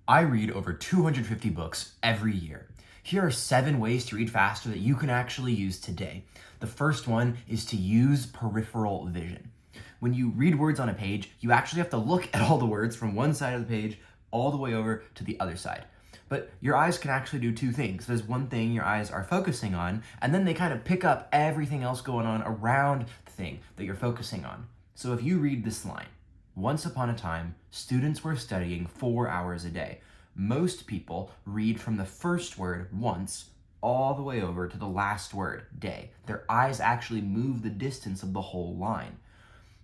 I read over 250 books every year. Here are 7 ways to read faster that you can actually use today. The first one is to use peripheral vision. When you read words on a page, you actually have to look at all the words from one side of the page all the way over to the other side. But your eyes can actually do 2 things. There's one thing your eyes are focusing on, and then they kind of pick up everything else going on around the thing that you're focusing on. So if you read this line, once upon a time, students were studying 4 hours a day. Most people read from the first word once all the way over to the last word, day. Their eyes actually move the distance of the whole line.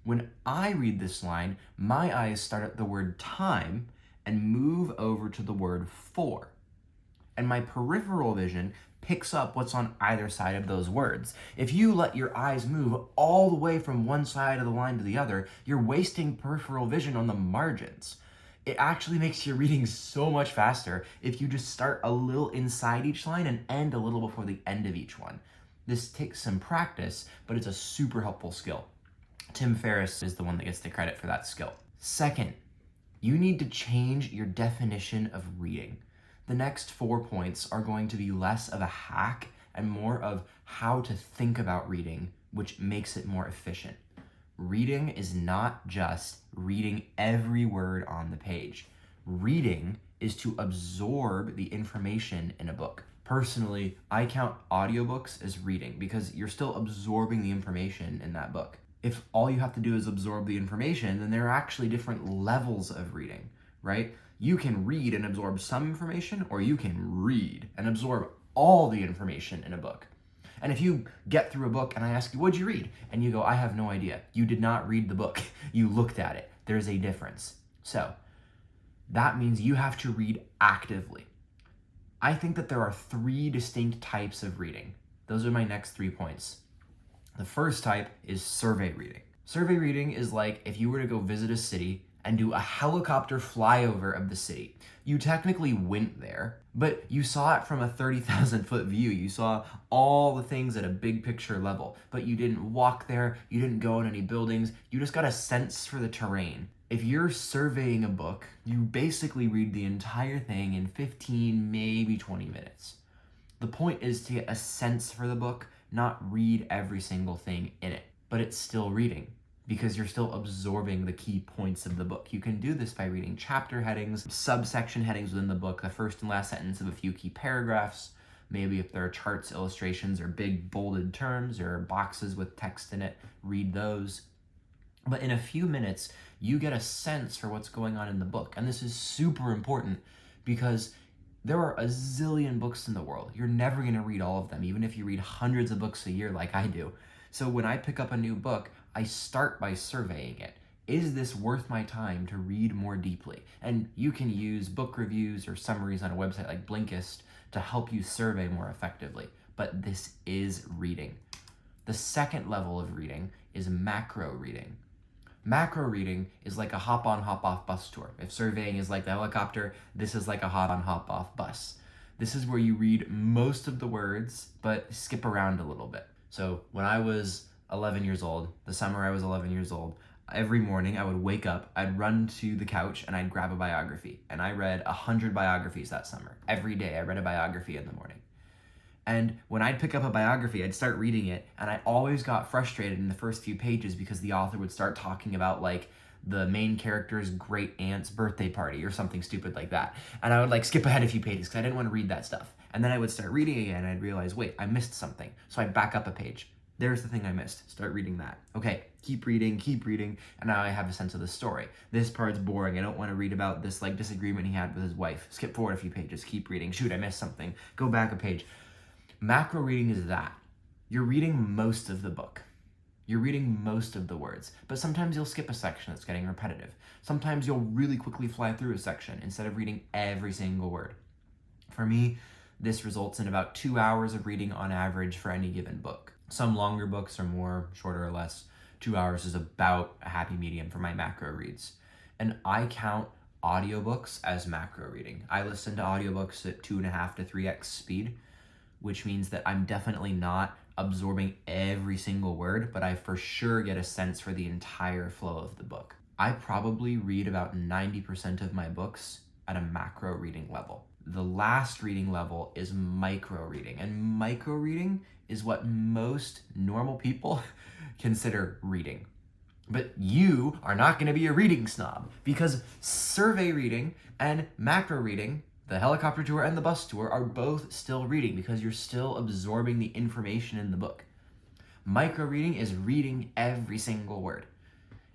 When I read this line, my eyes start at the word time and move over to the word for. And my peripheral vision picks up what's on either side of those words. If you let your eyes move all the way from one side of the line to the other, you're wasting peripheral vision on the margins. It actually makes your reading so much faster if you just start a little inside each line and end a little before the end of each one. This takes some practice, but it's a super helpful skill. Tim Ferriss is the one that gets the credit for that skill. Second, you need to change your definition of reading. The next 4 points are going to be less of a hack and more of how to think about reading, which makes it more efficient. Reading is not just reading every word on the page. Reading is to absorb the information in a book. Personally, I count audiobooks as reading because you're still absorbing the information in that book. If all you have to do is absorb the information, then there are actually different levels of reading, right? You can read and absorb some information, or you can read and absorb all the information in a book. And if you get through a book and I ask you, what'd you read? And you go, I have no idea. You did not read the book. You looked at it. There's a difference. So that means you have to read actively. I think that there are 3 distinct types of reading. Those are my next 3 points. The first type is survey reading. Survey reading is like if you were to go visit a city and do a helicopter flyover of the city. You technically went there, but you saw it from a 30,000 foot view. You saw all the things at a big picture level, but you didn't walk there, you didn't go in any buildings, you just got a sense for the terrain. If you're surveying a book, you basically read the entire thing in 15, maybe 20 minutes. The point is to get a sense for the book, not read every single thing in it, but it's still reading because you're still absorbing the key points of the book. You can do this by reading chapter headings, subsection headings within the book, the first and last sentence of a few key paragraphs, maybe if there are charts, illustrations, or big bolded terms or boxes with text in it, read those. But in a few minutes, you get a sense for what's going on in the book. And this is super important because there are a zillion books in the world. You're never going to read all of them, even if you read hundreds of books a year like I do. So when I pick up a new book, I start by surveying it. Is this worth my time to read more deeply? And you can use book reviews or summaries on a website like Blinkist to help you survey more effectively. But this is reading. The second level of reading is macro reading. Macro reading is like a hop-on, hop-off bus tour. If surveying is like the helicopter, this is like a hop-on, hop-off bus. This is where you read most of the words, but skip around a little bit. So when I was 11 years old, the summer I was 11 years old, every morning I would wake up, I'd run to the couch and I'd grab a biography. And I read 100 biographies that summer. Every day I read a biography in the morning. And when I'd pick up a biography, I'd start reading it, and I always got frustrated in the first few pages because the author would start talking about like the main character's great aunt's birthday party or something stupid like that. And I would like skip ahead a few pages because I didn't want to read that stuff. And then I would start reading again and I'd realize, wait, I missed something. So I'd back up a page. There's the thing I missed. Start reading that. Okay, keep reading, and now I have a sense of the story. This part's boring. I don't want to read about this like disagreement he had with his wife. Skip forward a few pages, keep reading. Shoot, I missed something. Go back a page. Macro reading is that. You're reading most of the book. You're reading most of the words, but sometimes you'll skip a section that's getting repetitive. Sometimes you'll really quickly fly through a section instead of reading every single word. For me, this results in about 2 hours of reading on average for any given book. Some longer books are more, shorter or less. 2 hours is about a happy medium for my macro reads. And I count audiobooks as macro reading. I listen to audiobooks at 2.5 to 3x speed, which means that I'm definitely not absorbing every single word, but I for sure get a sense for the entire flow of the book. I probably read about 90% of my books at a macro reading level. The last reading level is micro reading, and micro reading is what most normal people consider reading. But you are not going to be a reading snob, because survey reading and macro reading, the helicopter tour and the bus tour, are both still reading because you're still absorbing the information in the book. Micro reading is reading every single word.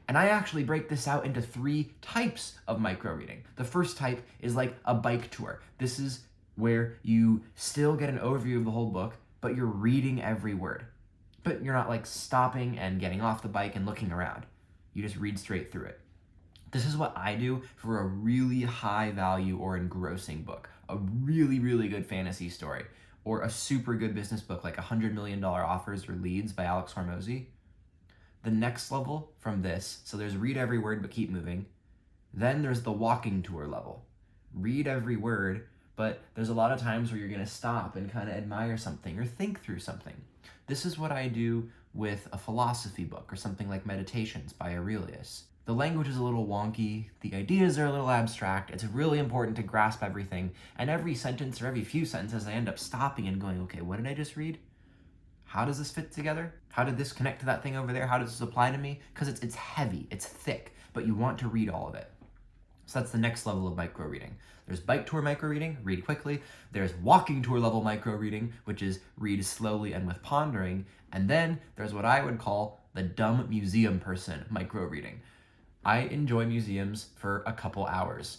And I actually break this out into 3 types of micro reading. The first type is like a bike tour. This is where you still get an overview of the whole book, but you're reading every word. But you're not like stopping and getting off the bike and looking around. You just read straight through it. This is what I do for a really high value or engrossing book, a really, really good fantasy story, or a super good business book like $100 Million Offers or Leads by Alex Hormozi. The next level from this, so there's read every word but keep moving. Then there's the walking tour level. Read every word, but there's a lot of times where you're gonna stop and kind of admire something or think through something. This is what I do with a philosophy book or something like Meditations by Aurelius. The language is a little wonky, the ideas are a little abstract, it's really important to grasp everything, and every sentence or every few sentences I end up stopping and going, okay, what did I just read? How does this fit together? How did this connect to that thing over there? How does this apply to me? Because it's heavy, it's thick, but you want to read all of it. So that's the next level of micro reading. There's bike tour micro reading, read quickly. There's walking tour level micro reading, which is read slowly and with pondering. And then there's what I would call the dumb museum person micro reading. I enjoy museums for a couple hours,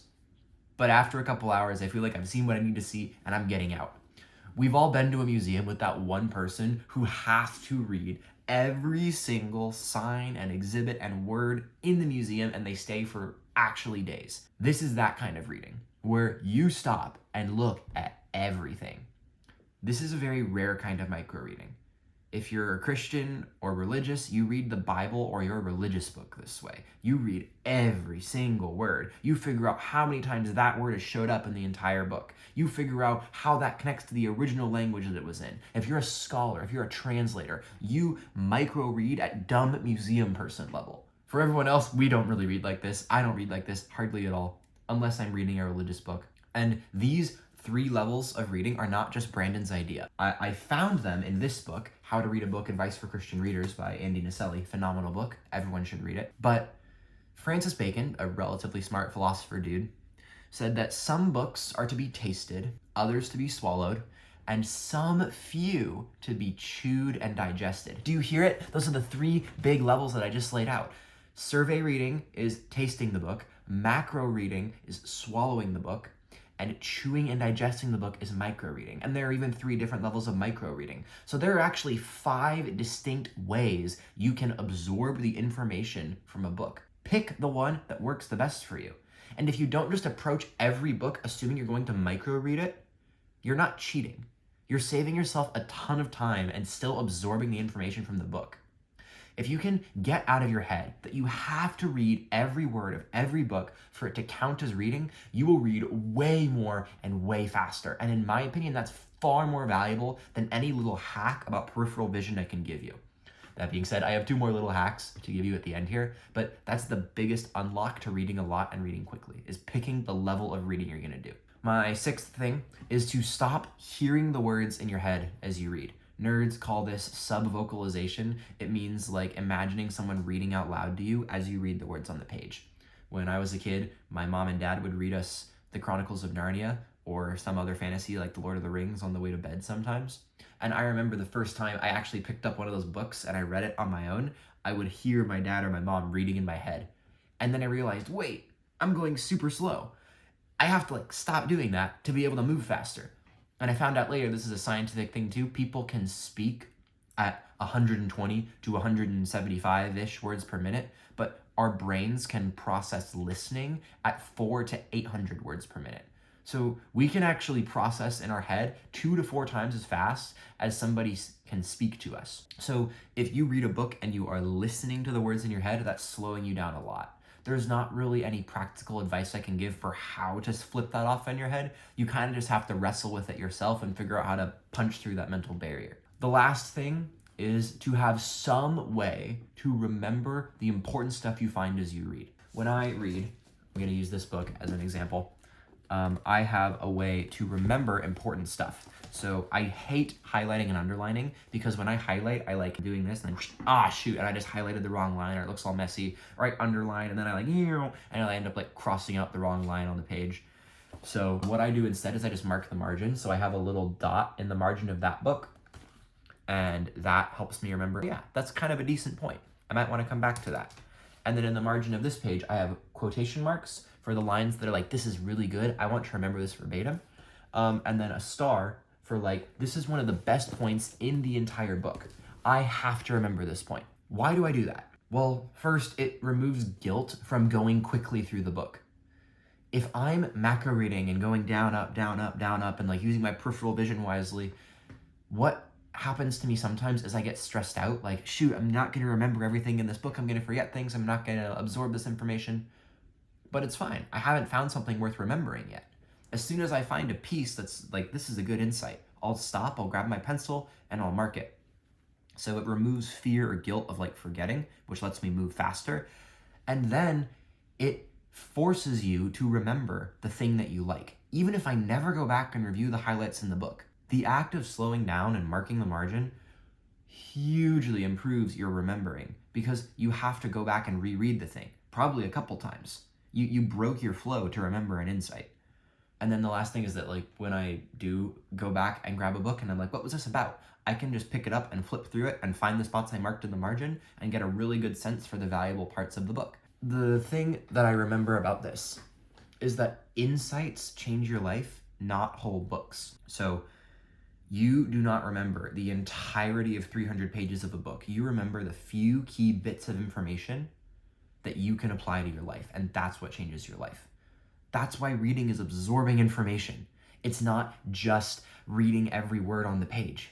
but after a couple hours, I feel like I've seen what I need to see and I'm getting out. We've all been to a museum with that one person who has to read every single sign and exhibit and word in the museum, and they stay for actually days. This is that kind of reading where you stop and look at everything. This is a very rare kind of micro reading. If you're a Christian or religious, you read the Bible or your religious book this way. You read every single word. You figure out how many times that word has showed up in the entire book. You figure out how that connects to the original language that it was in. If you're a scholar, if you're a translator, you micro read at dumb museum person level. For everyone else, we don't really read like this. I don't read like this hardly at all, unless I'm reading a religious book. And these 3 levels of reading are not just Brandon's idea. I found them in this book, How to Read a Book, Advice for Christian Readers by Andy Naselli. Phenomenal book. Everyone should read it. But Francis Bacon, a relatively smart philosopher dude, said that some books are to be tasted, others to be swallowed, and some few to be chewed and digested. Do you hear it? Those are the 3 big levels that I just laid out. Survey reading is tasting the book. Macro reading is swallowing the book. And chewing and digesting the book is micro reading. And there are even 3 different levels of micro reading. So there are actually 5 distinct ways you can absorb the information from a book. Pick the one that works the best for you. And if you don't just approach every book assuming you're going to micro read it, you're not cheating. You're saving yourself a ton of time and still absorbing the information from the book. If you can get out of your head that you have to read every word of every book for it to count as reading, you will read way more and way faster. And in my opinion, that's far more valuable than any little hack about peripheral vision I can give you. That being said, I have 2 more little hacks to give you at the end here, but that's the biggest unlock to reading a lot and reading quickly, is picking the level of reading you're gonna do. My 6th thing is to stop hearing the words in your head as you read. Nerds call this sub-vocalization. It means like imagining someone reading out loud to you as you read the words on the page. When I was a kid, my mom and dad would read us The Chronicles of Narnia or some other fantasy like The Lord of the Rings on the way to bed sometimes. And I remember the first time I actually picked up one of those books and I read it on my own, I would hear my dad or my mom reading in my head. And then I realized, wait, I'm going super slow. I have to stop doing that to be able to move faster. And I found out later, this is a scientific thing too, people can speak at 120 to 175-ish words per minute, but our brains can process listening at 400 to 800 words per minute. So we can actually process in our head 2 to 4 times as fast as somebody can speak to us. So if you read a book and you are listening to the words in your head, that's slowing you down a lot. There's not really any practical advice I can give for how to flip that off in your head. You kind of just have to wrestle with it yourself and figure out how to punch through that mental barrier. The last thing is to have some way to remember the important stuff you find as you read. When I read, I'm going to use this book as an example. I have a way to remember important stuff. So I hate highlighting and underlining because when I highlight, I like doing this and then, shoot, and I just highlighted the wrong line or it looks all messy, or I underline and then I like, and I end up like crossing out the wrong line on the page. So what I do instead is I just mark the margin. So I have a little dot in the margin of that book, and that helps me remember, yeah, that's kind of a decent point. I might want to come back to that. And then in the margin of this page, I have quotation marks for the lines that are like, this is really good, I want to remember this verbatim. And then a star for like, this is one of the best points in the entire book. I have to remember this point. Why do I do that? Well, first, it removes guilt from going quickly through the book. If I'm macro reading and going down, up, down, up, down, up, and like using my peripheral vision wisely, what happens to me sometimes is I get stressed out, like, shoot, I'm not going to remember everything in this book, I'm going to forget things, I'm not going to absorb this information. But it's fine. I haven't found something worth remembering yet. As soon as I find a piece that's like, this is a good insight, I'll stop, I'll grab my pencil, and I'll mark it. So it removes fear or guilt of like forgetting, which lets me move faster. And then it forces you to remember the thing that you like. Even if I never go back and review the highlights in the book, the act of slowing down and marking the margin hugely improves your remembering because you have to go back and reread the thing, probably a couple times. You broke your flow to remember an insight. And then the last thing is that like when I do go back and grab a book and I'm like, what was this about? I can just pick it up and flip through it and find the spots I marked in the margin and get a really good sense for the valuable parts of the book. The thing that I remember about this is that insights change your life, not whole books. So you do not remember the entirety of 300 pages of a book. You remember the few key bits of information that you can apply to your life, and that's what changes your life. That's why reading is absorbing information. It's not just reading every word on the page.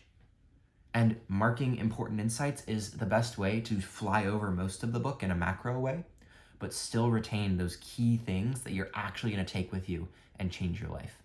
And marking important insights is the best way to fly over most of the book in a macro way, but still retain those key things that you're actually going to take with you and change your life.